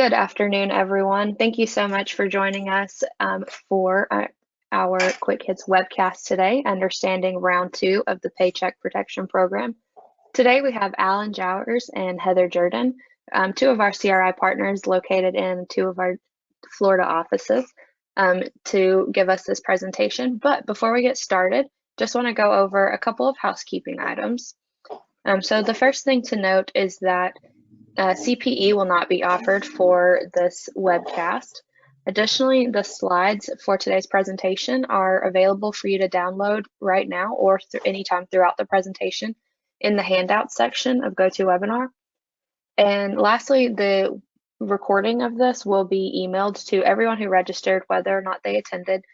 Good afternoon, everyone. Thank you so much for joining us for our Quick Hits webcast today, understanding round 2 of the Paycheck Protection Program. Today we have Alan Jowers and Heather Jordan, two of our CRI partners located in 2 of our Florida offices, to give us this presentation. But before we get started, just want to go over a couple of housekeeping items. So the first thing to note is that CPE will not be offered for this webcast. Additionally, the slides for today's presentation are available for you to download right now or anytime throughout the presentation in the handout section of GoToWebinar. And lastly, the recording of this will be emailed to everyone who registered, whether or not they attended,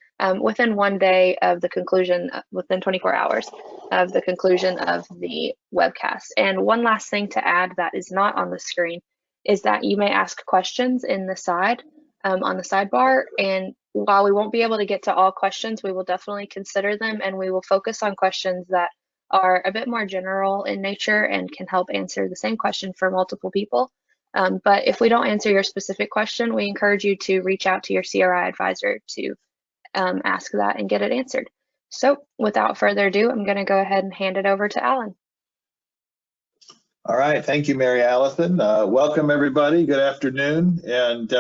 within 1 day of the conclusion, within 24 hours of the conclusion of the webcast. And one last thing to add that is not on the screen is that you may ask questions in the side, on the sidebar. And while we won't be able to get to all questions, we will definitely consider them, and we will focus on questions that are a bit more general in nature and can help answer the same question for multiple people. But if we don't answer your specific question, we encourage you to reach out to your CRI advisor to ask that and get it answered. So without further ado, I'm going to go ahead and hand it over to Alan. All right, thank you, Mary Allison. Welcome, everybody. Good afternoon, and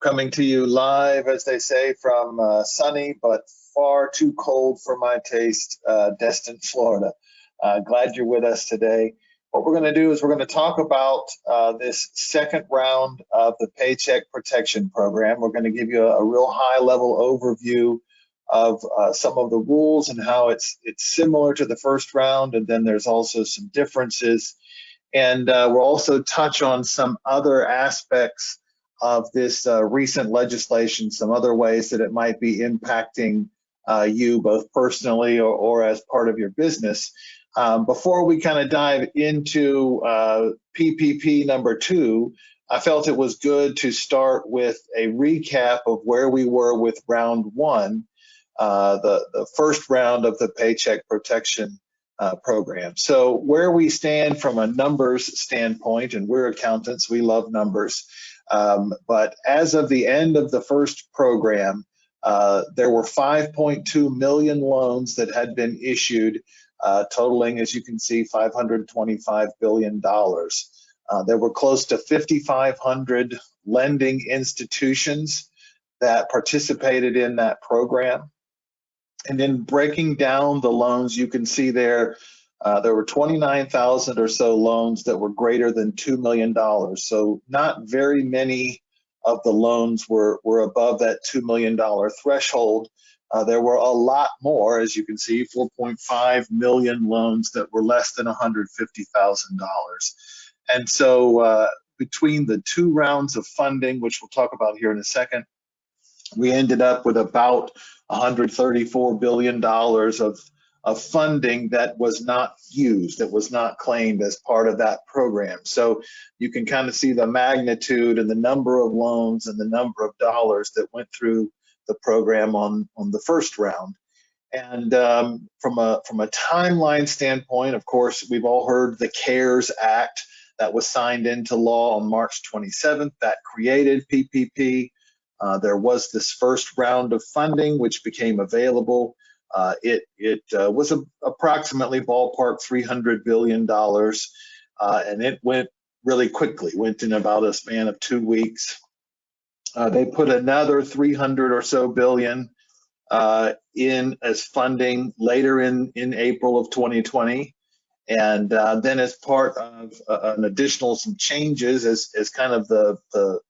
coming to you live, as they say, from sunny but far too cold for my taste, Destin, Florida. Glad you're with us today. What we're going to do is we're going to talk about this second round of the Paycheck Protection Program. We're going to give you a real high-level overview of some of the rules and how it's similar to the first round, and then there's also some differences. And we'll also touch on some other aspects of this recent legislation, some other ways that it might be impacting you both personally or as part of your business. Before we kind of dive into PPP number 2, I felt it was good to start with a recap of where we were with round 1, the first round of the Paycheck Protection Program. So where we stand from a numbers standpoint, and we're accountants, we love numbers, but as of the end of the first program, there were 5.2 million loans that had been issued, totaling, as you can see, $525 billion. There were close to 5,500 lending institutions that participated in that program. And then breaking down the loans, you can see there were 29,000 or so loans that were greater than $2 million. So not very many of the loans were above that $2 million threshold. There were a lot more, as you can see, 4.5 million loans that were less than $150,000. And so between the 2 rounds of funding, which we'll talk about here in a second, we ended up with about $134 billion of funding that was not used, that was not claimed as part of that program. So you can kind of see the magnitude and the number of loans and the number of dollars that went through the program on the first round. And from a timeline standpoint, of course, we've all heard the CARES Act that was signed into law on March 27th that created PPP. There was this first round of funding which became available. It was approximately ballpark $300 billion, and it went really quickly, went in about a span of 2 weeks. They put another 300 or so billion in as funding later in April of 2020. And then as part of an additional some changes as kind of the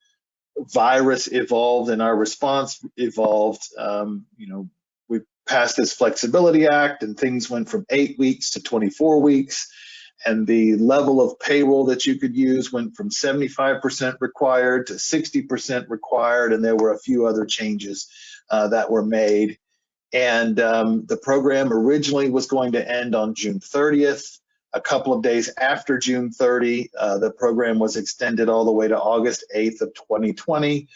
virus evolved and our response evolved, we passed this Flexibility Act and things went from 8 weeks to 24 weeks. And the level of payroll that you could use went from 75% required to 60% required, and there were a few other changes that were made. And the program originally was going to end on June 30th. A couple of days after June 30, the program was extended all the way to August 8th of 2020.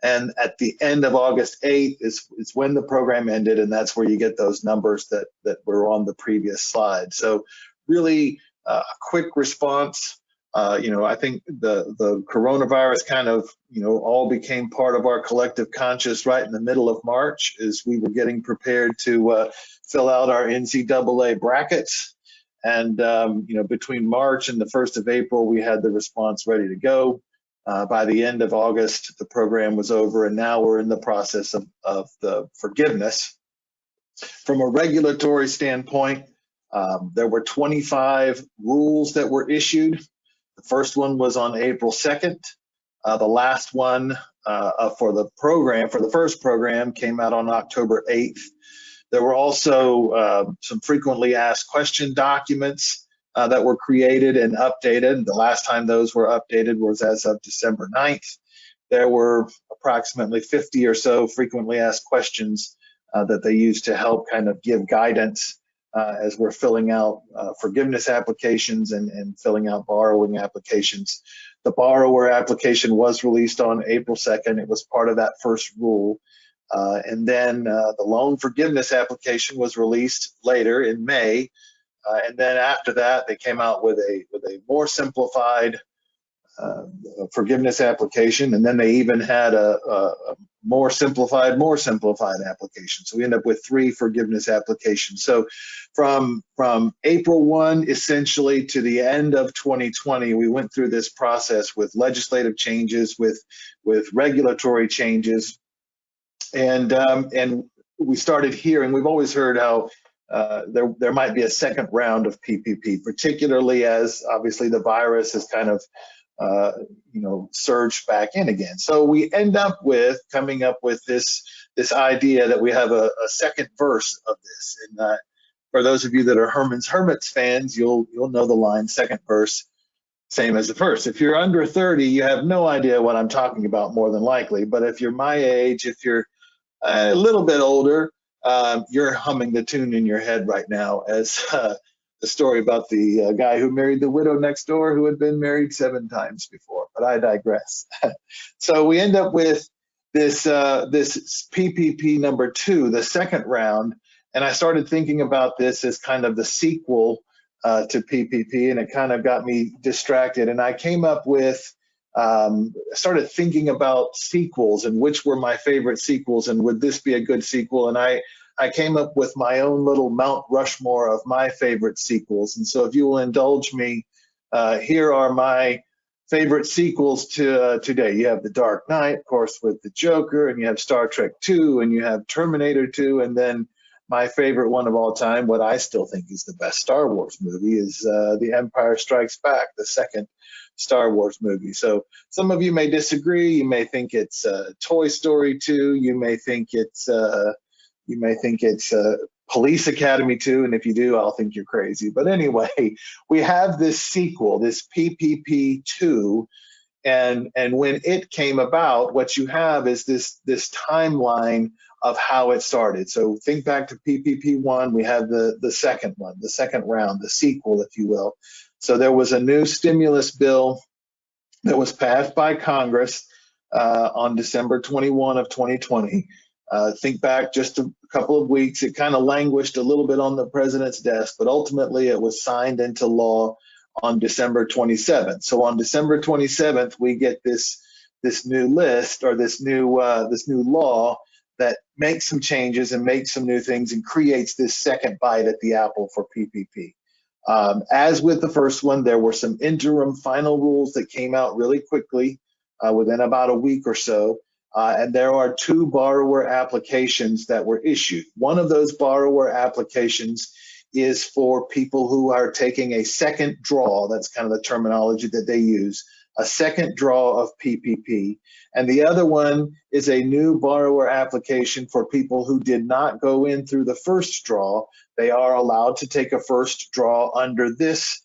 And at the end of August 8th is when the program ended, and that's where you get those numbers that were on the previous slide. So really a quick response I think the coronavirus kind of, all became part of our collective conscious right in the middle of March as we were getting prepared to fill out our NCAA brackets. And, between March and the 1st of April, we had the response ready to go. By the end of August, the program was over, and now we're in the process of the forgiveness. From a regulatory standpoint, there were 25 rules that were issued. The first one was on April 2nd. The last one for the first program, came out on October 8th. There were also some frequently asked question documents that were created and updated. The last time those were updated was as of December 9th. There were approximately 50 or so frequently asked questions that they used to help kind of give guidance as we're filling out forgiveness applications and filling out borrowing applications. The borrower application was released on April 2nd. It was part of that first rule. And then the loan forgiveness application was released later in May. And then after that, they came out with a more simplified forgiveness application, and then they even had a more simplified application. So we end up with 3 forgiveness applications. So from April 1 essentially to the end of 2020, we went through this process with legislative changes, with regulatory changes, and we started hearing. We've always heard how there might be a second round of PPP, particularly as obviously the virus has kind of surged back in again. So we end up with coming up with this idea that we have a second verse of this. And for those of you that are Herman's Hermits fans, you'll know the line second verse, same as the first. If you're under 30, you have no idea what I'm talking about, more than likely. But if you're my age, if you're a little bit older, you're humming the tune in your head right now as the story about the guy who married the widow next door who had been married 7 times before, but I digress. So we end up with this PPP number 2, the second round, and I started thinking about this as kind of the sequel to PPP, and it kind of got me distracted. And I came up with, started thinking about sequels and which were my favorite sequels, and would this be a good sequel? And I came up with my own little Mount Rushmore of my favorite sequels. And so if you will indulge me, here are my favorite sequels to today. You have The Dark Knight, of course, with the Joker, and you have Star Trek 2, and you have Terminator 2, and then my favorite one of all time, what I still think is the best Star Wars movie, is The Empire Strikes Back, the second Star Wars movie. So some of you may disagree. You may think it's Toy Story 2. You may think it's Police Academy 2, and if you do, I'll think you're crazy. But anyway, we have this sequel, this PPP 2, and when it came about, what you have is this timeline of how it started. So think back to PPP 1. We have the second one, the second round, the sequel, if you will. So there was a new stimulus bill that was passed by Congress on December 21 of 2020. Think back just a couple of weeks, it kind of languished a little bit on the president's desk, but ultimately it was signed into law on December 27th. So on December 27th, we get this new list, or this new law that makes some changes and makes some new things and creates this second bite at the apple for PPP. As with the first one, there were some interim final rules that came out really quickly within about a week or so. And there are 2 borrower applications that were issued. One of those borrower applications is for people who are taking a second draw. That's kind of the terminology that they use, a second draw of PPP. And the other one is a new borrower application for people who did not go in through the first draw. They are allowed to take a first draw under this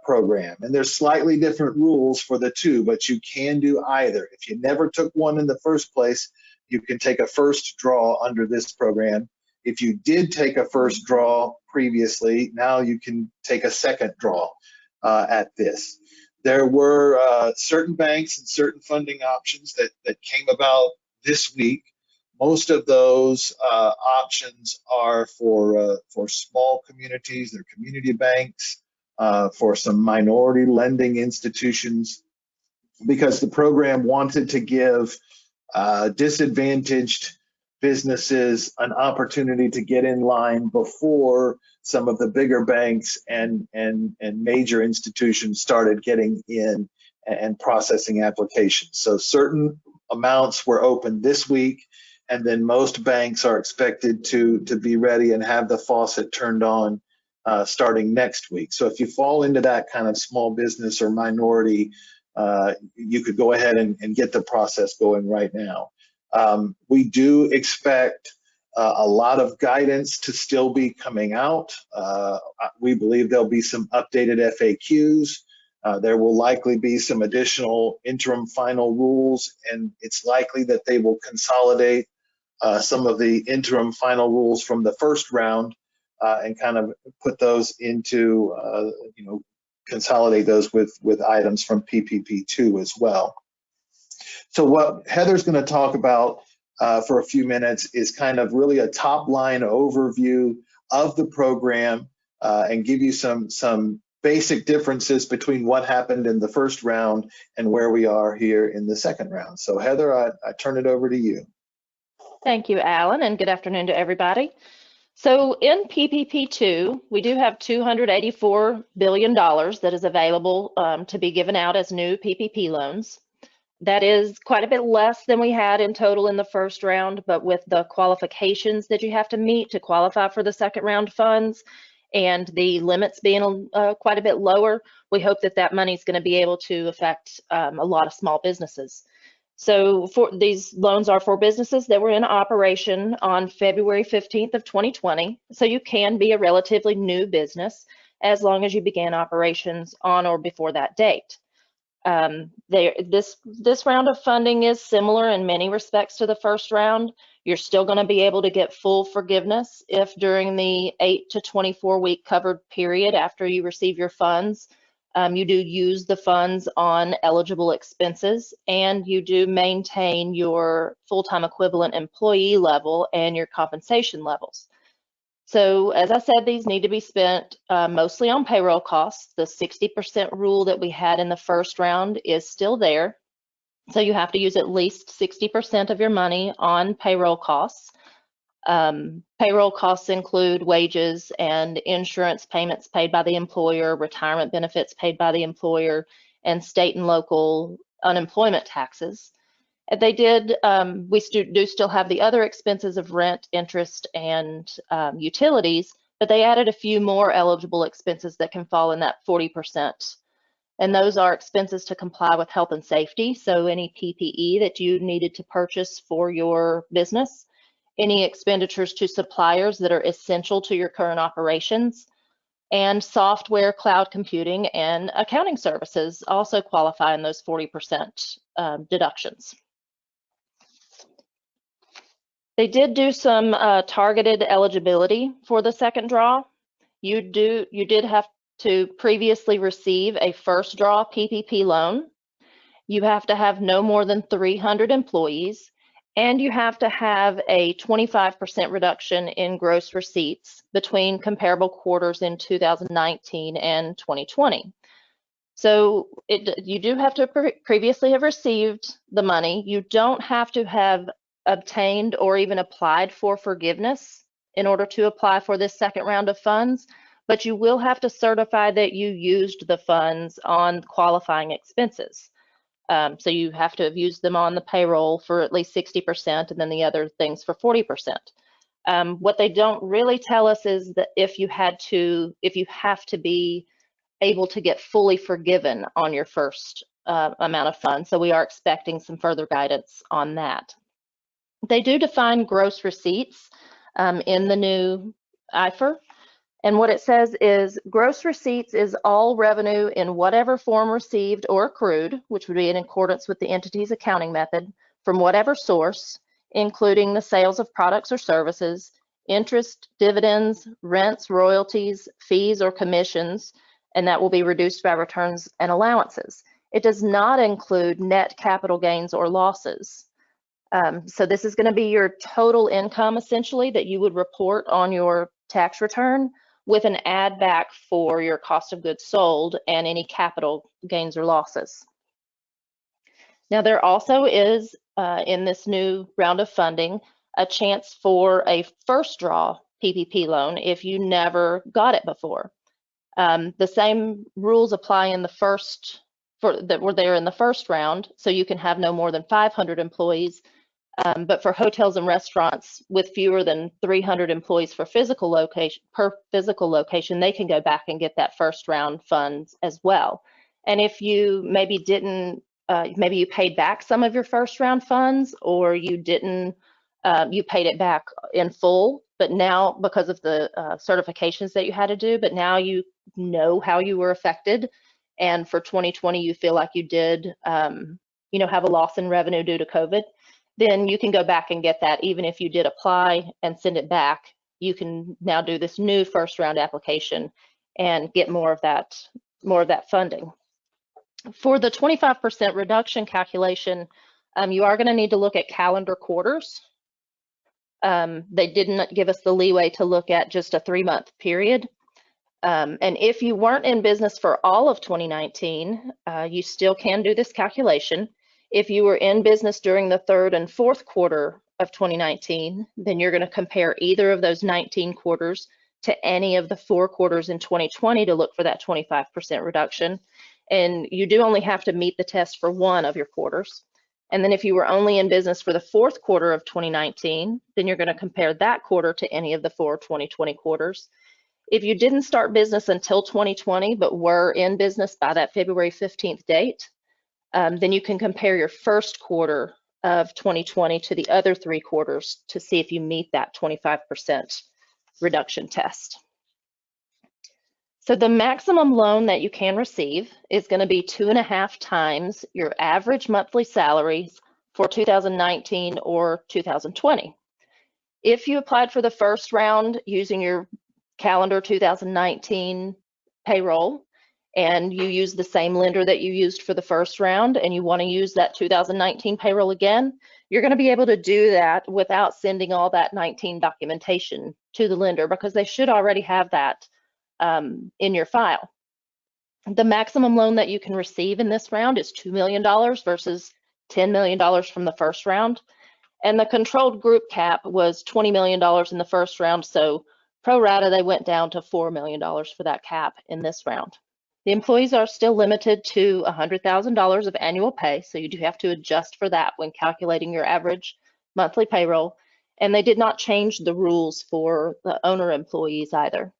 program. And there's slightly different rules for the 2, but you can do either. If you never took one in the first place, you can take a first draw under this program. If you did take a first draw previously, now you can take a second draw at this. There were certain banks and certain funding options that came about this week. Most of those options are for small communities. They're community banks. for some minority lending institutions, because the program wanted to give disadvantaged businesses an opportunity to get in line before some of the bigger banks and major institutions started getting in and processing applications. So certain amounts were opened this week, and then most banks are expected to be ready and have the faucet turned on starting next week. So if you fall into that kind of small business or minority, you could go ahead and get the process going right now. We do expect a lot of guidance to still be coming out. We believe there'll be some updated FAQs. There will likely be some additional interim final rules, and it's likely that they will consolidate some of the interim final rules from the first round and kind of put those into, consolidate those with items from PPP2 as well. So what Heather's going to talk about for a few minutes is kind of really a top line overview of the program and give you some basic differences between what happened in the first round and where we are here in the second round. So Heather, I turn it over to you. Thank you, Alan, and good afternoon to everybody. So in PPP2, we do have $284 billion that is available to be given out as new PPP loans. That is quite a bit less than we had in total in the first round, but with the qualifications that you have to meet to qualify for the second round funds and the limits being quite a bit lower, we hope that that money is going to be able to affect a lot of small businesses. So for these loans are for businesses that were in operation on February 15th of 2020. So you can be a relatively new business as long as you began operations on or before that date. This round of funding is similar in many respects to the first round. You're still going to be able to get full forgiveness if during the 8 to 24 week covered period after you receive your funds, you do use the funds on eligible expenses, and you do maintain your full-time equivalent employee level and your compensation levels. So as I said, these need to be spent mostly on payroll costs. The 60% rule that we had in the first round is still there. So you have to use at least 60% of your money on payroll costs. Payroll costs include wages and insurance payments paid by the employer, retirement benefits paid by the employer, and state and local unemployment taxes. They did, we do still have the other expenses of rent, interest, and utilities, but they added a few more eligible expenses that can fall in that 40%. And those are expenses to comply with health and safety, so any PPE that you needed to purchase for your business, any expenditures to suppliers that are essential to your current operations, and software, cloud computing, and accounting services also qualify in those 40% deductions. They did do some targeted eligibility for the second draw. You did have to previously receive a first draw PPP loan. You have to have no more than 300 employees, and you have to have a 25% reduction in gross receipts between comparable quarters in 2019 and 2020. So you do have to previously have received the money. You don't have to have obtained or even applied for forgiveness in order to apply for this second round of funds, but you will have to certify that you used the funds on qualifying expenses. So you have to have used them on the payroll for at least 60% and then the other things for 40%. What they don't really tell us is that if you have to be able to get fully forgiven on your first amount of funds. So we are expecting some further guidance on that. They do define gross receipts in the new IFR. And what it says is gross receipts is all revenue in whatever form received or accrued, which would be in accordance with the entity's accounting method, from whatever source, including the sales of products or services, interest, dividends, rents, royalties, fees, or commissions, and that will be reduced by returns and allowances. It does not include net capital gains or losses. So this is going to be your total income, essentially, that you would report on your tax return, with an add back for your cost of goods sold and any capital gains or losses. Now, there also is, in this new round of funding, a chance for a first draw PPP loan if you never got it before. The same rules apply in the first, that were there in the first round, so you can have no more than 500 employees. But for hotels and restaurants with fewer than 300 employees per physical location, they can go back and get that first round funds as well. And if you maybe didn't, maybe you paid back some of your first round funds, or you didn't, you paid it back in full, but now because of the certifications that you had to do, but now you know how you were affected. And for 2020, you feel like you did, you know, have a loss in revenue due to COVID, then you can go back and get that. Even if you did apply and send it back, you can now do this new first round application and get more of that funding. For the 25% reduction calculation, you are going to need to look at calendar quarters. They didn't give us the leeway to look at just a 3-month period. And if you weren't in business for all of 2019, you still can do this calculation. If you were in business during the 3rd and 4th quarter of 2019, then you're going to compare either of those 19 quarters to any of the 4 quarters in 2020 to look for that 25% reduction. And you do only have to meet the test for one of your quarters. And then if you were only in business for the 4th quarter of 2019, then you're going to compare that quarter to any of the 4 2020 quarters. If you didn't start business until 2020, but were in business by that February 15th date, then you can compare your 1st quarter of 2020 to the other 3 quarters to see if you meet that 25% reduction test. So the maximum loan that you can receive is going to be 2.5 times your average monthly salaries for 2019 or 2020. If you applied for the first round using your calendar 2019 payroll, and you use the same lender that you used for the first round, and you want to use that 2019 payroll again, you're going to be able to do that without sending all that 19 documentation to the lender, because they should already have that in your file. The maximum loan that you can receive in this round is $2 million versus $10 million from the first round. And the controlled group cap was $20 million in the first round, so pro rata, they went down to $4 million for that cap in this round. The employees are still limited to $100,000 of annual pay, so you do have to adjust for that when calculating your average monthly payroll. And they did not change the rules for the owner employees either.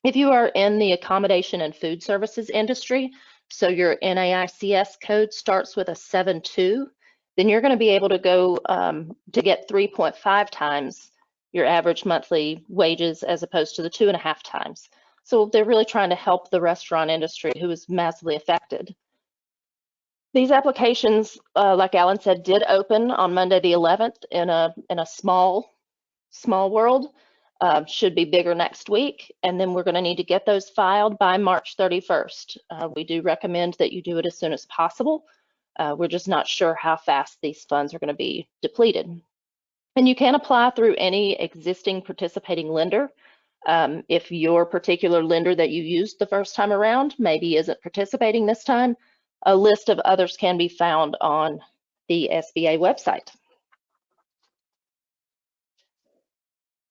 If you are in the accommodation and food services industry, so your NAICS code starts with a 7.2, then you're going to be able to go to get 3.5 times your average monthly wages as opposed to the 2.5 times. So they're really trying to help the restaurant industry, who is massively affected. These applications, like Alan said, did open on Monday the 11th in a small world. Should be bigger next week, and then we're going to need to get those filed by March 31st. We do recommend that you do it as soon as possible. We're just not sure how fast these funds are going to be depleted. And you can apply through any existing participating lender. If your particular lender that you used the first time around maybe isn't participating this time, a list of others can be found on the SBA website.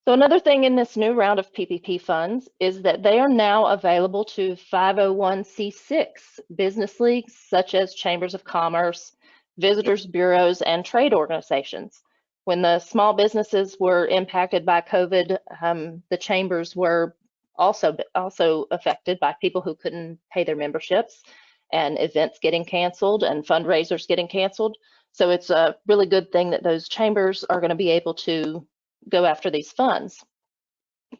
So another thing in this new round of PPP funds is that they are now available to 501c6 business leagues, such as chambers of commerce, visitors bureaus, and trade organizations. When the small businesses were impacted by COVID, the chambers were also affected by people who couldn't pay their memberships, and events getting canceled and fundraisers getting canceled. So it's a really good thing that those chambers are going to be able to go after these funds.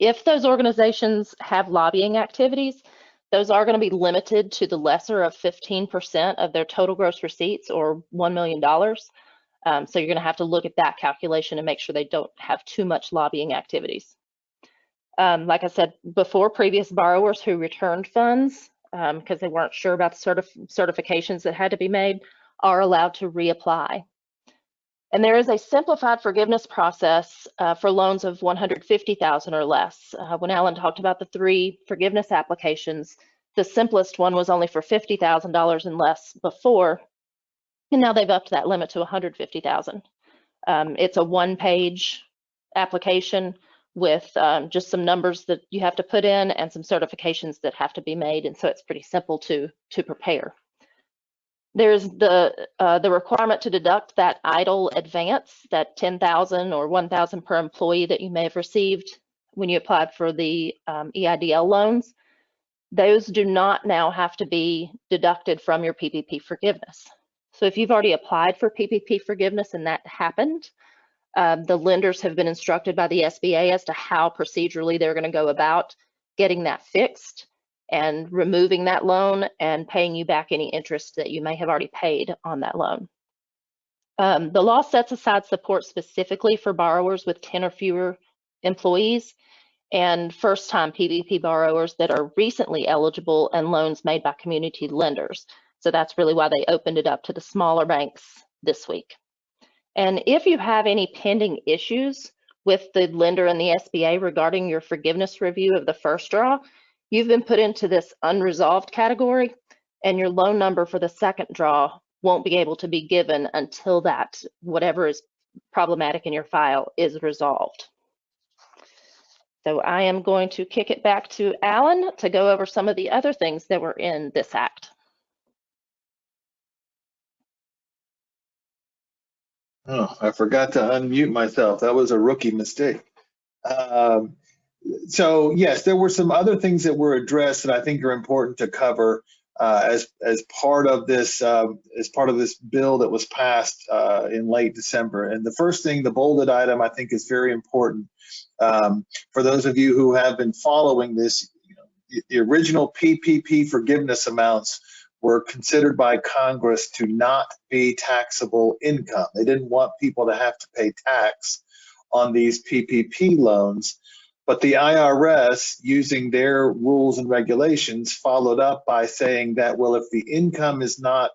If those organizations have lobbying activities, those are going to be limited to the lesser of 15% of their total gross receipts, or $1 million. So you're going to have to look at that calculation and make sure they don't have too much lobbying activities. Like I said before, previous borrowers who returned funds because they weren't sure about the certifications that had to be made are allowed to reapply. And there is a simplified forgiveness process for loans of $150,000 or less. When Alan talked about the 3 forgiveness applications, the simplest one was only for $50,000 and less before, and now they've upped that limit to $150,000. It's a 1-page application with just some numbers that you have to put in and some certifications that have to be made, and so it's pretty simple to prepare. There's the requirement to deduct that idle advance, that $10,000 or $1,000 per employee that you may have received when you applied for the EIDL loans. Those do not now have to be deducted from your PPP forgiveness. So if you've already applied for PPP forgiveness and that happened, the lenders have been instructed by the SBA as to how procedurally they're going to go about getting that fixed and removing that loan and paying you back any interest that you may have already paid on that loan. The law sets aside support specifically for borrowers with 10 or fewer employees and first-time PPP borrowers that are recently eligible and loans made by community lenders. So that's really why they opened it up to the smaller banks this week. And if you have any pending issues with the lender and the SBA regarding your forgiveness review of the first draw, you've been put into this unresolved category, and your loan number for the second draw won't be able to be given until that, whatever is problematic in your file, is resolved. So I am going to kick it back to Alan to go over some of the other things that were in this act. Oh, I forgot to unmute myself. That was a rookie mistake. So yes, there were some other things that were addressed that I think are important to cover as part of this bill that was passed in late December. And the first thing, the bolded item, I think is very important. For those of you who have been following this, the original PPP forgiveness amounts were considered by Congress to not be taxable income. They didn't want people to have to pay tax on these PPP loans. But the IRS, using their rules and regulations, followed up by saying that, well, if the income is not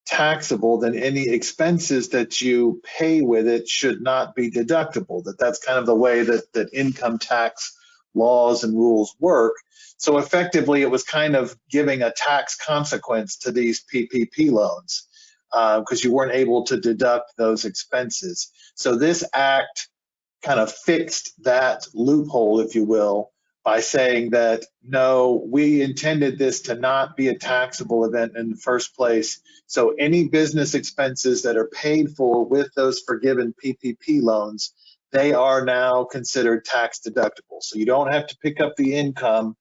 taxable, then any expenses that you pay with it should not be deductible. That's kind of the way that income tax laws and rules work. So effectively, it was kind of giving a tax consequence to these PPP loans because you weren't able to deduct those expenses. So this act kind of fixed that loophole, if you will, by saying that, no, we intended this to not be a taxable event in the first place. So any business expenses that are paid for with those forgiven PPP loans, they are now considered tax deductible. So you don't have to pick up the income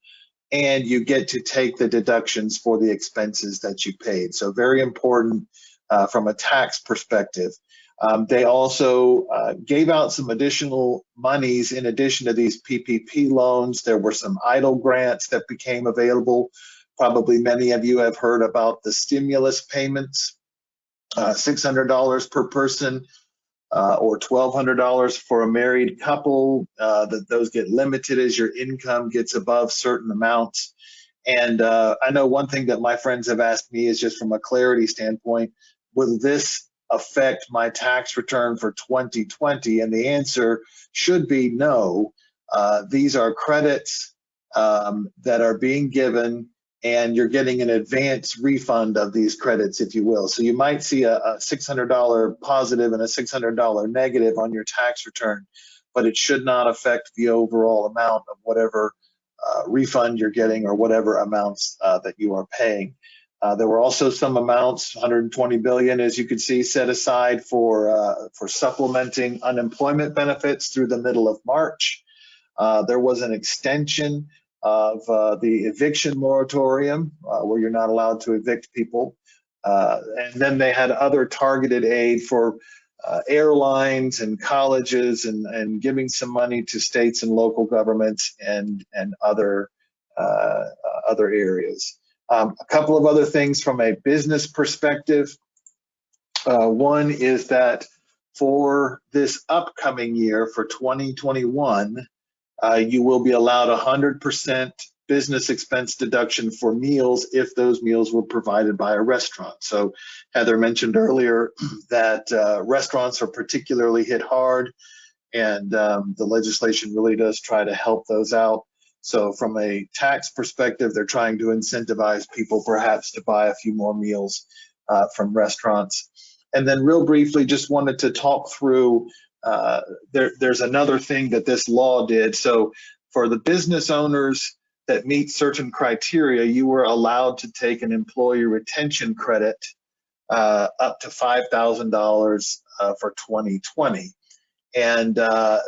and you get to take the deductions for the expenses that you paid. So very important from a tax perspective. They also gave out some additional monies in addition to these PPP loans. There were some EIDL grants that became available. Probably many of you have heard about the stimulus payments, $600 per person or $1,200 for a married couple. Those get limited as your income gets above certain amounts. And I know one thing that my friends have asked me is just from a clarity standpoint, will this affect my tax return for 2020? And the answer should be no. These are credits that are being given, and you're getting an advance refund of these credits, if you will. So you might see a $600 positive and a $600 negative on your tax return, but it should not affect the overall amount of whatever refund you're getting or whatever amounts that you are paying. There were also some amounts, 120 billion, as you can see, set aside for supplementing unemployment benefits through the middle of March. There was an extension of the eviction moratorium where you're not allowed to evict people. And then they had other targeted aid for airlines and colleges and giving some money to states and local governments and other areas. A couple of other things from a business perspective. One is that for this upcoming year, for 2021, you will be allowed 100% business expense deduction for meals if those meals were provided by a restaurant. So Heather mentioned earlier that restaurants are particularly hit hard, and the legislation really does try to help those out. So from a tax perspective, they're trying to incentivize people perhaps to buy a few more meals from restaurants. And then real briefly, just wanted to talk through, there's another thing that this law did. So for the business owners that meet certain criteria, you were allowed to take an employee retention credit up to $5,000 for 2020. And the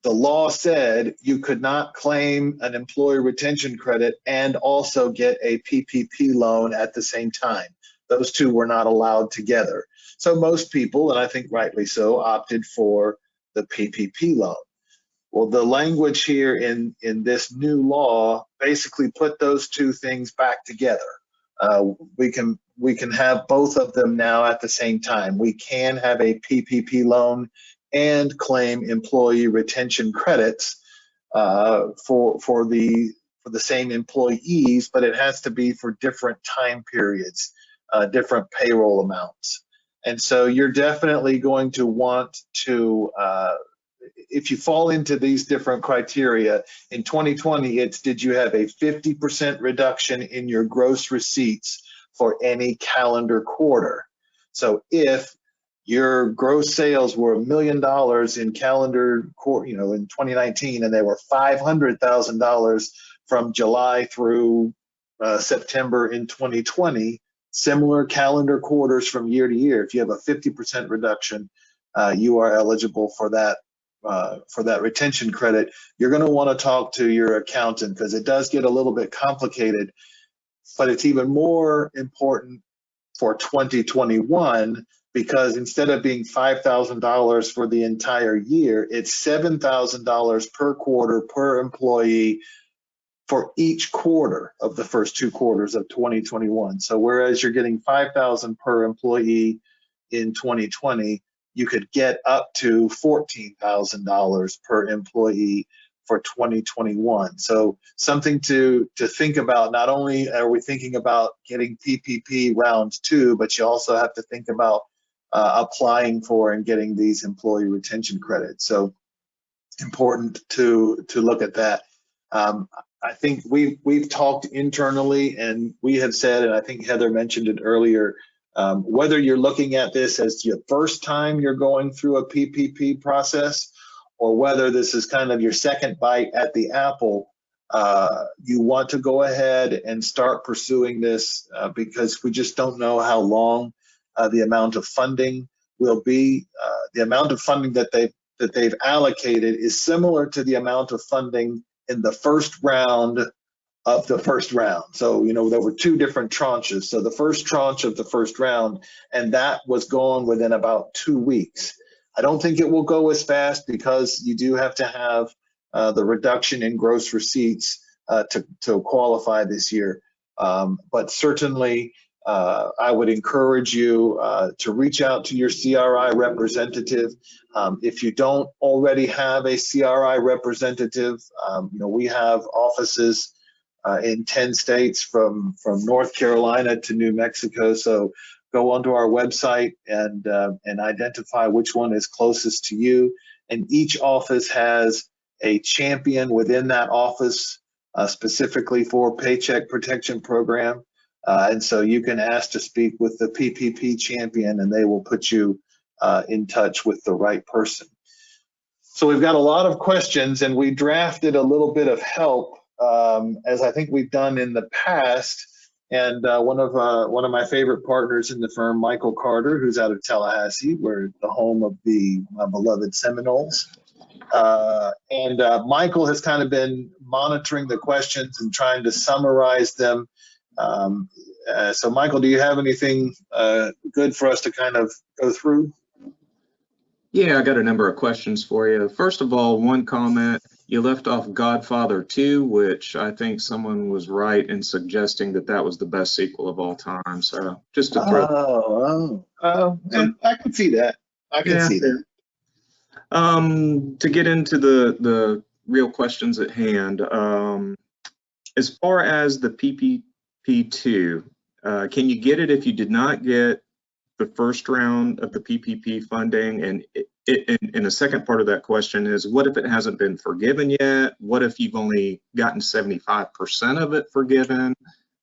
law said you could not claim an employee retention credit and also get a PPP loan at the same time. Those two were not allowed together. So most people, and I think rightly so, opted for the PPP loan. Well, the language here in this new law basically put those two things back together. We can have both of them now at the same time. We can have a PPP loan and claim employee retention credits for the same employees, but it has to be for different time periods, different payroll amounts. And so you're definitely going to want to, if you fall into these different criteria, in 2020, it's did you have a 50% reduction in your gross receipts for any calendar quarter? So if your gross sales were $1 million in calendar quarter, in 2019, and they were $500,000 from July through September in 2020, similar calendar quarters from year to year, if you have a 50% reduction, you are eligible for that retention credit. You're going to want to talk to your accountant because it does get a little bit complicated, but it's even more important for 2021 because instead of being $5,000 for the entire year, it's $7,000 per quarter per employee for each quarter of the first 2 quarters of 2021. So whereas you're getting $5,000 per employee in 2020, you could get up to $14,000 per employee for 2021. So something to think about. Not only are we thinking about getting PPP round 2, but you also have to think about applying for and getting these employee retention credits. So important to look at that. I think we've talked internally, and we have said, and I think Heather mentioned it earlier, whether you're looking at this as your first time you're going through a PPP process, or whether this is kind of your second bite at the apple, you want to go ahead and start pursuing this because we just don't know how long the amount of funding will be. The amount of funding that they've allocated is similar to the amount of funding in the first round of the first round. So, there were 2 different tranches. So the first tranche of the first round, and that was gone within about 2 weeks. I don't think it will go as fast because you do have to have the reduction in gross receipts to qualify this year. But certainly, I would encourage you to reach out to your CRI representative. If you don't already have a CRI representative, we have offices in 10 states from North Carolina to New Mexico. So go onto our website and identify which one is closest to you. And each office has a champion within that office specifically for Paycheck Protection Program. And so you can ask to speak with the PPP champion, and they will put you in touch with the right person. So we've got a lot of questions, and we drafted a little bit of help, as I think we've done in the past. And one of my favorite partners in the firm, Michael Carter, who's out of Tallahassee, we're the home of the beloved Seminoles. And Michael has kind of been monitoring the questions and trying to summarize them. So Michael, do you have anything good for us to kind of go through? Yeah, I got a number of questions for you. First of all, one comment, you left off Godfather 2, which I think someone was right in suggesting that was the best sequel of all time. So just to throw. And I can see that. I can see that. To get into the real questions at hand, As far as the PPP2, can you get it if you did not get the first round of the PPP funding? And the second part of that question is, what if it hasn't been forgiven yet? What if you've only gotten 75% of it forgiven?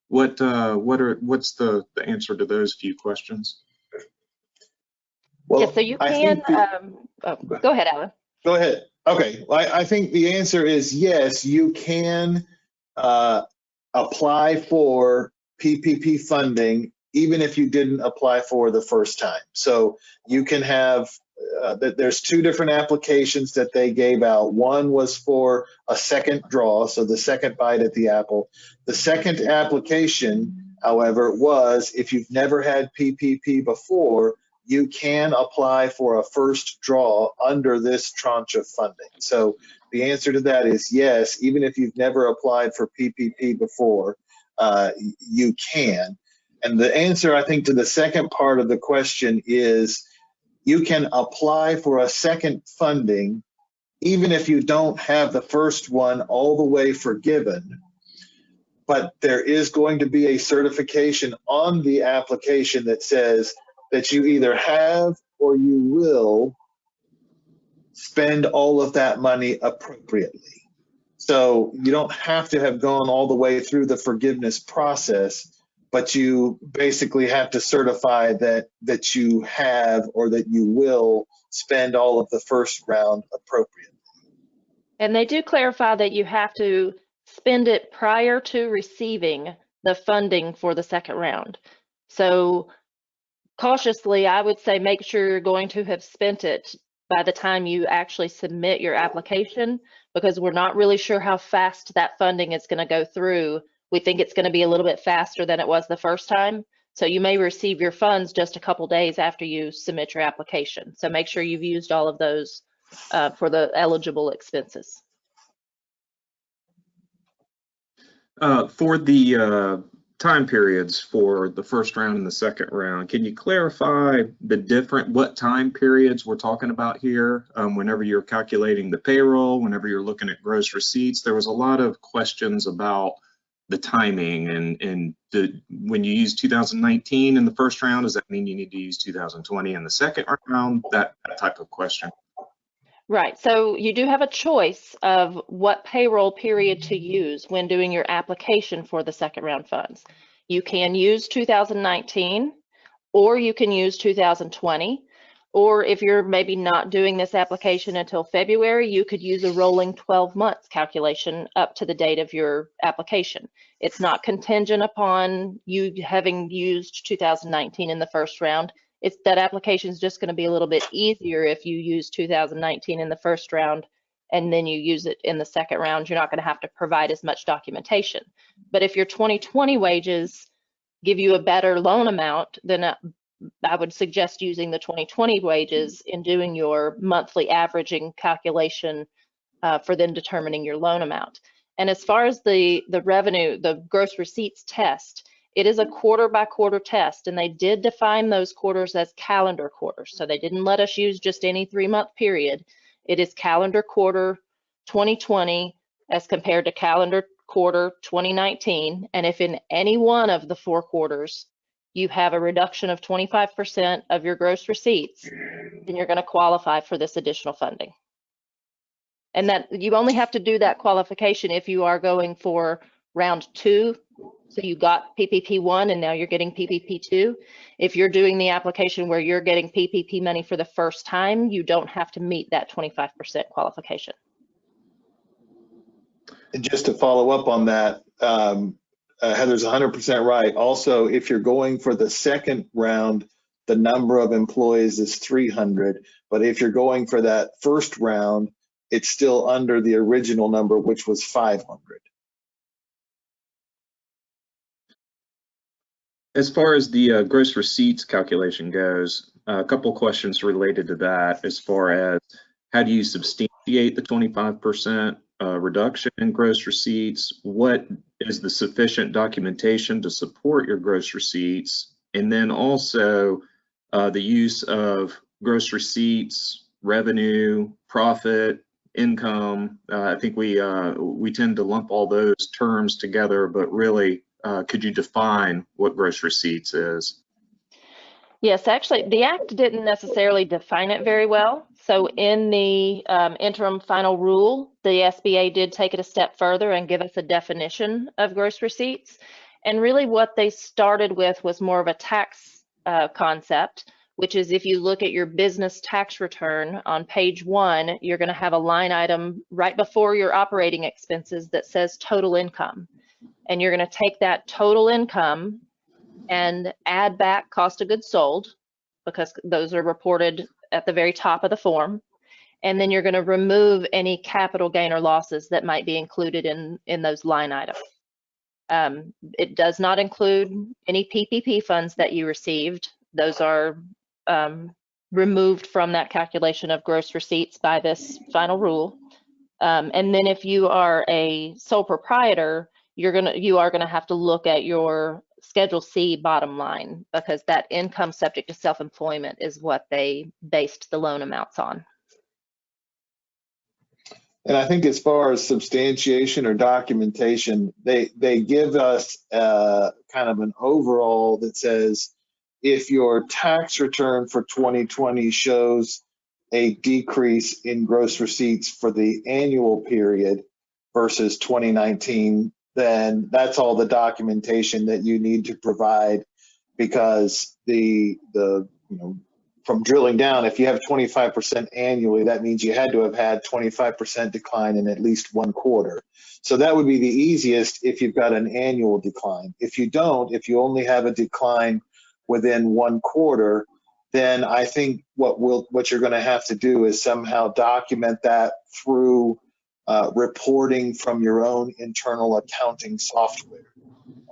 What's the answer to those few questions? Well, Yeah, so you I can, think go ahead, Alan. go ahead. Okay, I think the answer is yes, you can apply for PPP funding even if you didn't apply for the first time. So you can have, there's two different applications that they gave out. One was for a second draw, so the second bite at the apple. The second application, however, was if you've never had PPP before, you can apply for a first draw under this tranche of funding. So the answer to that is yes, even if you've never applied for PPP before, you can. And the answer, I think, to the second part of the question is you can apply for a second funding even if you don't have the first one all the way forgiven. But there is going to be a certification on the application that says that you either have or you will spend all of that money appropriately. So you don't have to have gone all the way through the forgiveness process, but you basically have to certify that you have or that you will spend all of the first round appropriately. And they do clarify that you have to spend it prior to receiving the funding for the second round. So cautiously, I would say make sure you're going to have spent it by the time you actually submit your application, because we're not really sure how fast that funding is going to go through. We think it's going to be a little bit faster than it was the first time. So you may receive your funds just a couple days after you submit your application. So make sure you've used all of those for the eligible expenses. For the time periods for the first round and the second round, can you clarify what time periods we're talking about here? Whenever you're calculating the payroll, whenever you're looking at gross receipts, there was a lot of questions about the timing and when you use 2019 in the first round, does that mean you need to use 2020 in the second round? That type of question. Right, so you do have a choice of what payroll period to use when doing your application for the second round funds. You can use 2019, or you can use 2020, or if you're maybe not doing this application until February, you could use a rolling 12 months calculation up to the date of your application. It's not contingent upon you having used 2019 in the first round. That application is just going to be a little bit easier if you use 2019 in the first round and then you use it in the second round. You're not going to have to provide as much documentation. But if your 2020 wages give you a better loan amount, then I would suggest using the 2020 wages in doing your monthly averaging calculation for then determining your loan amount. And as far as the revenue, the gross receipts test, it is a quarter by quarter test, and they did define those quarters as calendar quarters. So they didn't let us use just any 3-month period. It is calendar quarter 2020 as compared to calendar quarter 2019. And if in any one of the 4 quarters you have a reduction of 25% of your gross receipts, then you're going to qualify for this additional funding. And that you only have to do that qualification if you are going for round 2. So you got PPP 1 and now you're getting PPP 2. If you're doing the application where you're getting PPP money for the first time, you don't have to meet that 25% qualification. And just to follow up on that, Heather's 100% right. Also, if you're going for the second round, the number of employees is 300. But if you're going for that first round, it's still under the original number, which was 500. As far as the gross receipts calculation goes, a couple questions related to that. As far as how do you substantiate the 25% reduction in gross receipts? What is the sufficient documentation to support your gross receipts? And then also the use of gross receipts, revenue, profit, income. I think we tend to lump all those terms together, but really, could you define what gross receipts is? Yes, actually, the Act didn't necessarily define it very well. So in the interim final rule, the SBA did take it a step further and give us a definition of gross receipts. And really what they started with was more of a tax concept, which is if you look at your business tax return on page 1, you're going to have a line item right before your operating expenses that says total income. And you're going to take that total income and add back cost of goods sold, because those are reported at the very top of the form. And then you're going to remove any capital gain or losses that might be included in those line items. It does not include any PPP funds that you received. Those are removed from that calculation of gross receipts by this final rule. And then if you are a sole proprietor, you are gonna have to look at your Schedule C bottom line, because that income subject to self-employment is what they based the loan amounts on. And I think as far as substantiation or documentation, they give us kind of an overall that says if your tax return for 2020 shows a decrease in gross receipts for the annual period versus 2019, then that's all the documentation that you need to provide, because the from drilling down, if you have 25% annually, that means you had to have had 25% decline in at least one quarter. So that would be the easiest if you've got an annual decline. If you don't, if you only have a decline within one quarter, then I think what you're going to have to do is somehow document that through reporting from your own internal accounting software.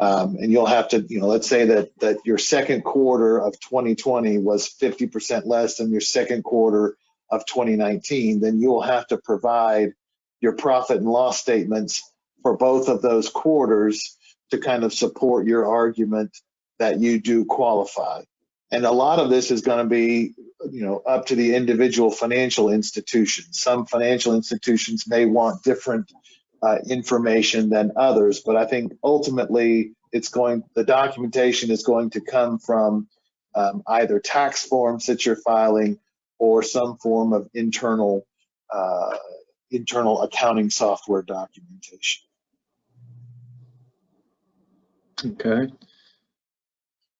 And you'll have to, let's say that your second quarter of 2020 was 50% less than your second quarter of 2019, then you'll have to provide your profit and loss statements for both of those quarters to kind of support your argument that you do qualify. And a lot of this is going to be, up to the individual financial institutions. Some financial institutions may want different information than others, but I think ultimately the documentation is going to come from either tax forms that you're filing or some form of internal accounting software documentation. Okay.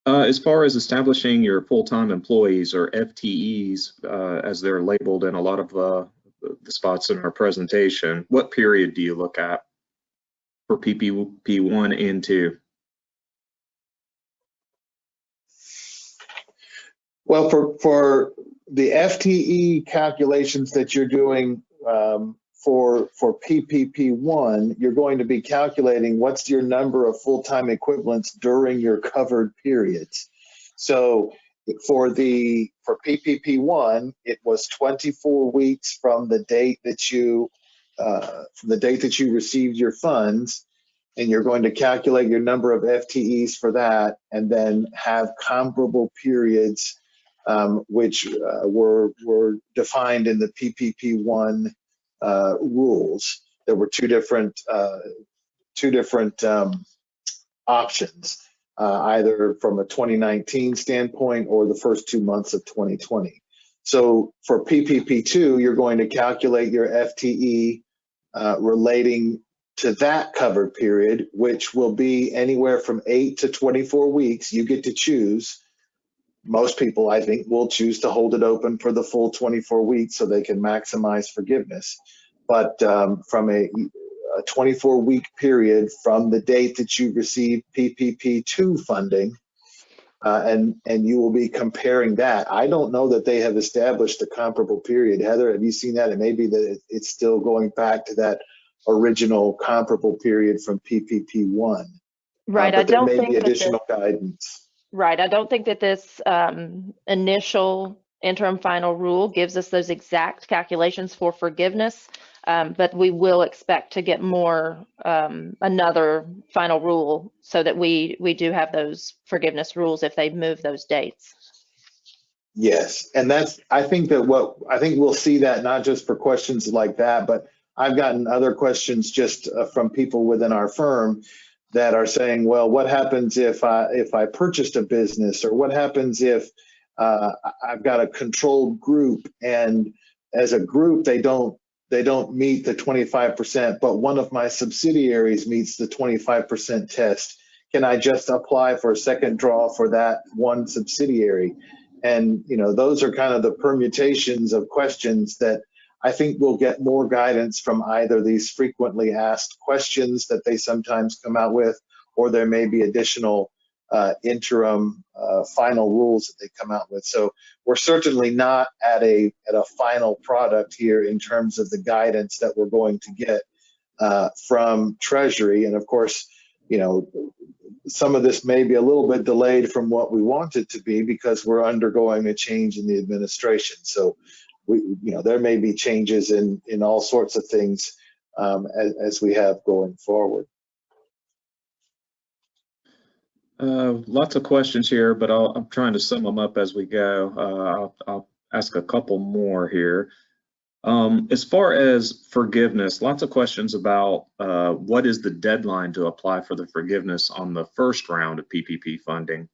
As far as establishing your full-time employees, or FTEs, as they're labeled in a lot of the spots in our presentation, what period do you look at for PPP 1 and 2? Well, for the FTE calculations that you're doing for PPP 1, you're going to be calculating what's your number of full-time equivalents during your covered periods. So for PPP 1, it was 24 weeks from the date that you received your funds, and you're going to calculate your number of FTEs for that, and then have comparable periods which were defined in the PPP 1 rules. There were two different options, either from a 2019 standpoint or the first 2 months of 2020. So for PPP 2, you're going to calculate your FTE relating to that covered period, which will be anywhere from 8 to 24 weeks. You get to choose. Most people, I think, will choose to hold it open for the full 24 weeks so they can maximize forgiveness. But from a 24-week period from the date that you receive PPP2 funding, and you will be comparing that. I don't know that they have established a comparable period. Heather, have you seen that? It may be that it's still going back to that original comparable period from PPP1. Right. But there may be additional guidance. Right. I don't think that this initial interim final rule gives us those exact calculations for forgiveness, but we will expect to get more, another final rule so that we do have those forgiveness rules if they move those dates. Yes, and I think we'll see that not just for questions like that, but I've gotten other questions just from people within our firm that are saying, well, what happens if I purchased a business, or what happens if I've got a controlled group, and as a group they don't meet the 25%, but one of my subsidiaries meets the 25% test. Can I just apply for a second draw for that one subsidiary? And those are kind of the permutations of questions that I think we'll get more guidance from either these frequently asked questions that they sometimes come out with, or there may be additional interim final rules that they come out with. So we're certainly not at a final product here in terms of the guidance that we're going to get from Treasury. And of course, some of this may be a little bit delayed from what we want it to be because we're undergoing a change in the administration. So there may be changes in all sorts of things as we have going forward. Lots of questions here, but I'm trying to sum them up as we go. I'll ask a couple more here. As far as forgiveness, lots of questions about what is the deadline to apply for the forgiveness on the first round of PPP funding?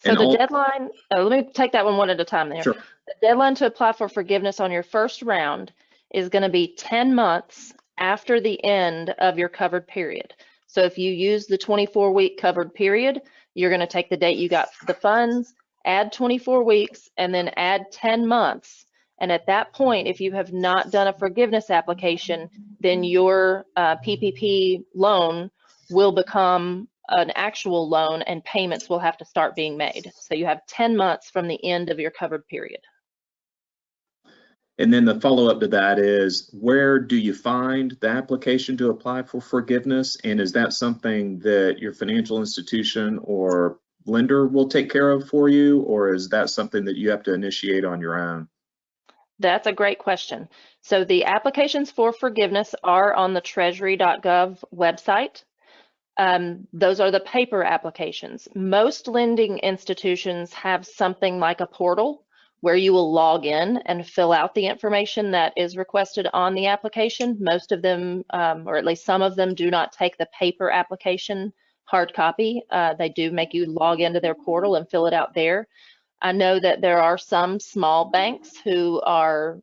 So the deadline, let me take that one at a time there. Sure. The deadline to apply for forgiveness on your first round is going to be 10 months after the end of your covered period. So if you use the 24-week covered period, you're going to take the date you got the funds, add 24 weeks, and then add 10 months. And at that point, if you have not done a forgiveness application, then your PPP loan will become an actual loan and payments will have to start being made. So you have 10 months from the end of your covered period. And then the follow-up to that is, where do you find the application to apply for forgiveness? And is that something that your financial institution or lender will take care of for you, or is that something that you have to initiate on your own? That's a great question. So the applications for forgiveness are on the treasury.gov website. Those are the paper applications. Most lending institutions have something like a portal where you will log in and fill out the information that is requested on the application. Most of them, or at least some of them, do not take the paper application hard copy. They do make you log into their portal and fill it out there. I know that there are some small banks who are,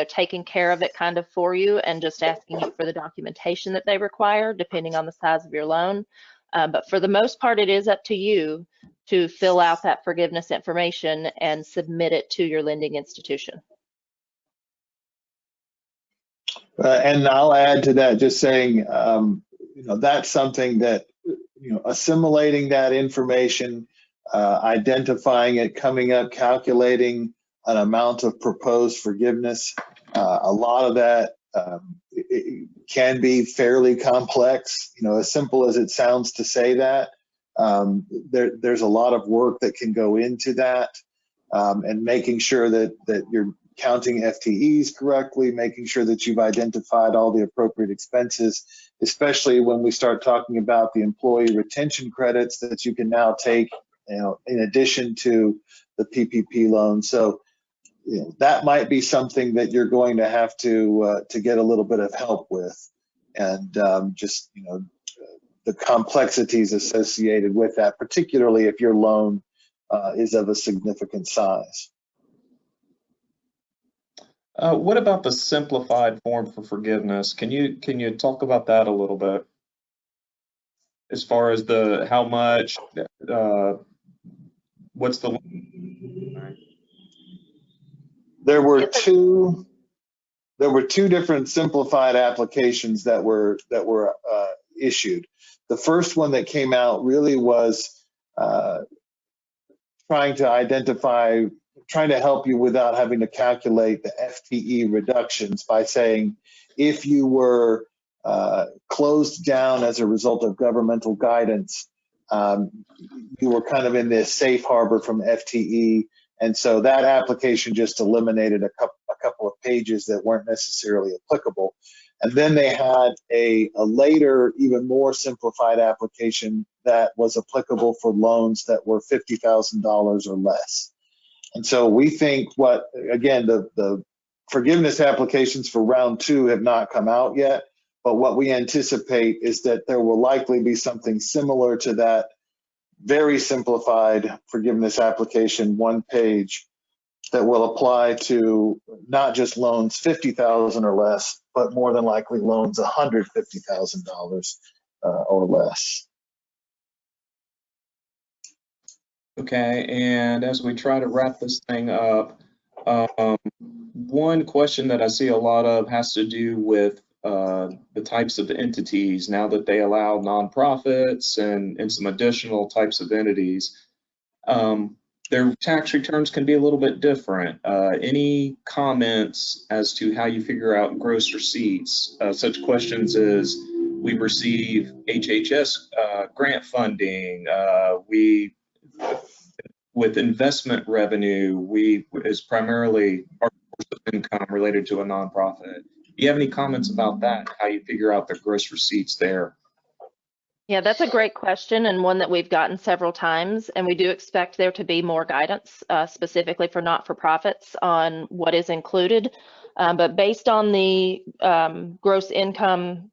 taking care of it kind of for you and just asking you for the documentation that they require, depending on the size of your loan. But for the most part, it is up to you to fill out that forgiveness information and submit it to your lending institution. And I'll add to that, just saying, that's something that, assimilating that information, identifying it, coming up, calculating an amount of proposed forgiveness. A lot of that it can be fairly complex, as simple as it sounds to say that. There's a lot of work that can go into that, and making sure that you're counting FTEs correctly, making sure that you've identified all the appropriate expenses, especially when we start talking about the employee retention credits that you can now take, in addition to the PPP loan. So, that might be something that you're going to have to get a little bit of help with, and just the complexities associated with that, particularly if your loan is of a significant size. What about the simplified form for forgiveness? Can you talk about that a little bit? As far as how much, what's the? There were two different simplified applications that were issued. The first one that came out really was trying to help you without having to calculate the FTE reductions by saying, if you were closed down as a result of governmental guidance, you were kind of in this safe harbor from FTE. And so that application just eliminated a couple of pages that weren't necessarily applicable. And then they had a later, even more simplified application that was applicable for loans that were $50,000 or less. And so we think again, the forgiveness applications for round 2 have not come out yet, but what we anticipate is that there will likely be something similar to that very simplified forgiveness application, 1 page, that will apply to not just loans $50,000 or less, but more than likely loans $150,000 or less. Okay, and as we try to wrap this thing up, one question that I see a lot of has to do with the types of entities now that they allow nonprofits and some additional types of entities. Their tax returns can be a little bit different. Any comments as to how you figure out gross receipts? Such questions as we receive HHS grant funding, with investment revenue, is primarily our source of income related to a nonprofit. Do you have any comments about that? How you figure out the gross receipts there? Yeah, that's a great question and one that we've gotten several times, and we do expect there to be more guidance specifically for not-for-profits on what is included. But based on the gross income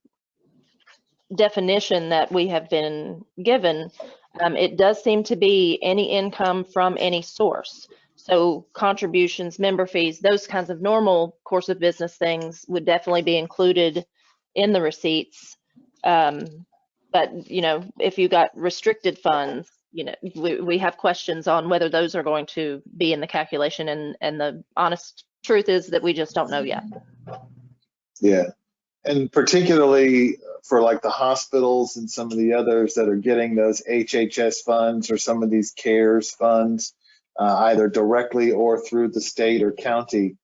definition that we have been given, it does seem to be any income from any source. So contributions, member fees, those kinds of normal course of business things would definitely be included in the receipts. But, you know, if you got restricted funds, you know, we have questions on whether those are going to be in the calculation, and the honest truth is that we just don't know yet. Yeah, and particularly for like the hospitals and some of the others that are getting those HHS funds or some of these CARES funds, either directly or through the state or county,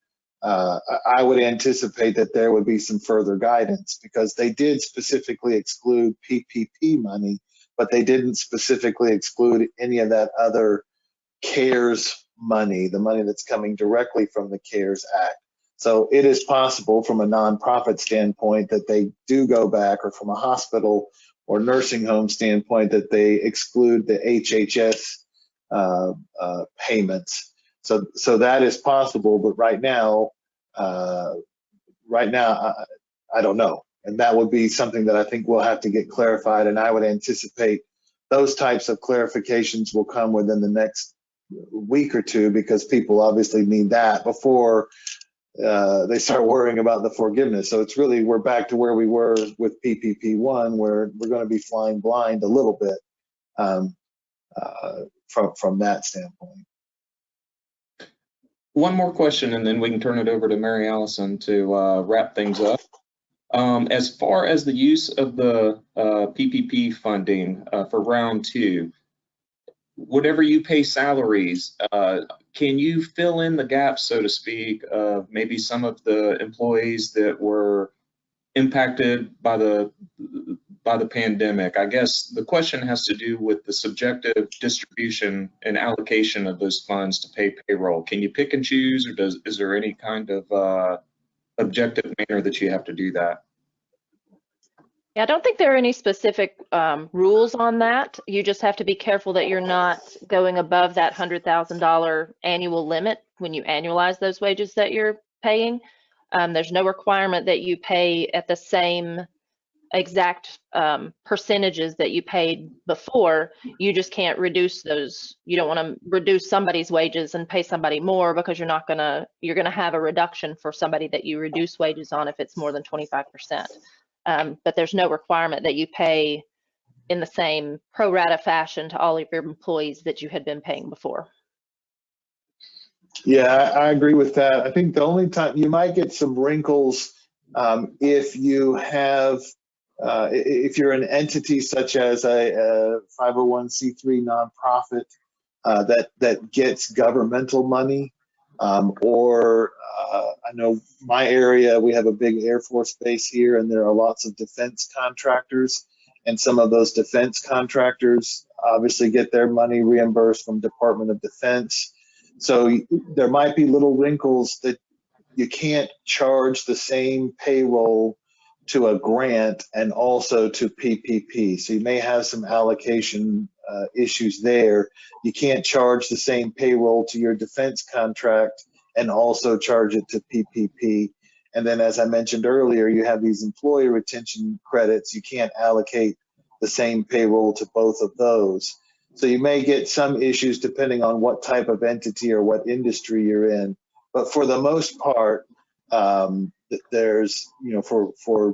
I would anticipate that there would be some further guidance, because they did specifically exclude PPP money, but they didn't specifically exclude any of that other CARES money, the money that's coming directly from the CARES Act. So it is possible from a nonprofit standpoint that they do go back, or from a hospital or nursing home standpoint that they exclude the HHS payments. So that is possible, but right now, I don't know. And that would be something that I think we'll have to get clarified. And I would anticipate those types of clarifications will come within the next week or two, because people obviously need that before they start worrying about the forgiveness. So it's really, we're back to where we were with PPP1, where we're going to be flying blind a little bit from that standpoint. One more question, and then we can turn it over to Mary Allison to wrap things up. As far as the use of the PPP funding for round 2, whatever you pay salaries, can you fill in the gaps, so to speak, of maybe some of the employees that were impacted by the pandemic? I guess the question has to do with the subjective distribution and allocation of those funds to pay payroll. Can you pick and choose, or is there any kind of objective manner that you have to do that? Yeah, I don't think there are any specific rules on that. You just have to be careful that you're not going above that $100,000 annual limit when you annualize those wages that you're paying. There's no requirement that you pay at the same exact percentages that you paid before. You just can't reduce those. You don't want to reduce somebody's wages and pay somebody more, because you're going to have a reduction for somebody that you reduce wages on if it's more than 25%. But there's no requirement that you pay in the same pro rata fashion to all of your employees that you had been paying before. Yeah, I agree with that. I think the only time you might get some wrinkles if you have, if you're an entity such as a 501c3 nonprofit that gets governmental money, or I know my area, we have a big Air Force base here, and there are lots of defense contractors, and some of those defense contractors obviously get their money reimbursed from Department of Defense. So there might be little wrinkles that you can't charge the same payroll to a grant and also to PPP. So you may have some allocation issues there. You can't charge the same payroll to your defense contract and also charge it to PPP. And then, as I mentioned earlier, you have these employee retention credits. You can't allocate the same payroll to both of those. So you may get some issues depending on what type of entity or what industry you're in. But for the most part, there's, for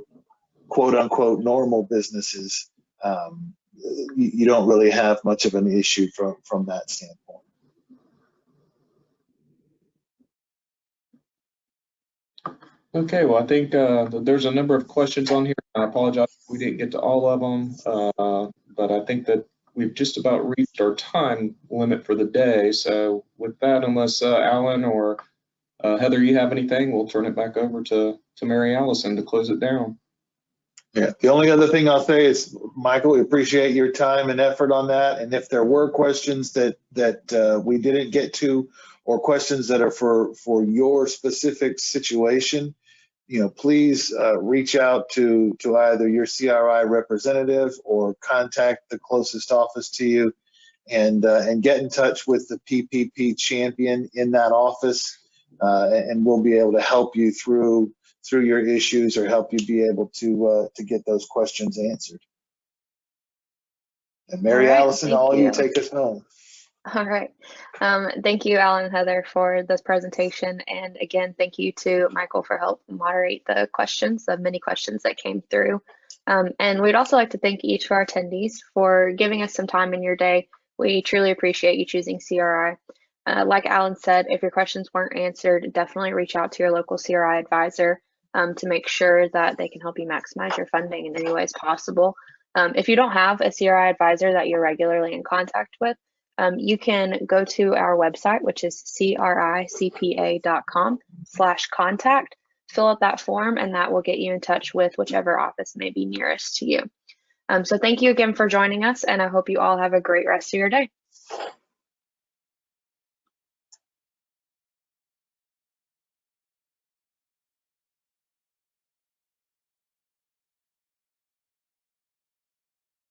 quote unquote normal businesses, you don't really have much of an issue from that standpoint. Okay, well, I think there's a number of questions on here. I apologize if we didn't get to all of them, but I think that we've just about reached our time limit for the day. So with that, unless Alan or Heather, you have anything, we'll turn it back over to Mary Allison to close it down. Yeah, the only other thing I'll say is, Michael, we appreciate your time and effort on that. And if there were questions that we didn't get to, or questions that are for your specific situation, please reach out to either your CRI representative or contact the closest office to you, and get in touch with the PPP champion in that office, and we'll be able to help you through your issues, or help you be able to get those questions answered. And Mary Allison, all you take us home. All right. Thank you, Alan and Heather, for this presentation. And again, thank you to Michael for helping moderate the questions, the many questions that came through. And we'd also like to thank each of our attendees for giving us some time in your day. We truly appreciate you choosing CRI. Like Alan said, if your questions weren't answered, definitely reach out to your local CRI advisor to make sure that they can help you maximize your funding in any ways possible. If you don't have a CRI advisor that you're regularly in contact with, you can go to our website, which is cricpa.com/contact, fill out that form, and that will get you in touch with whichever office may be nearest to you. So thank you again for joining us, and I hope you all have a great rest of your day.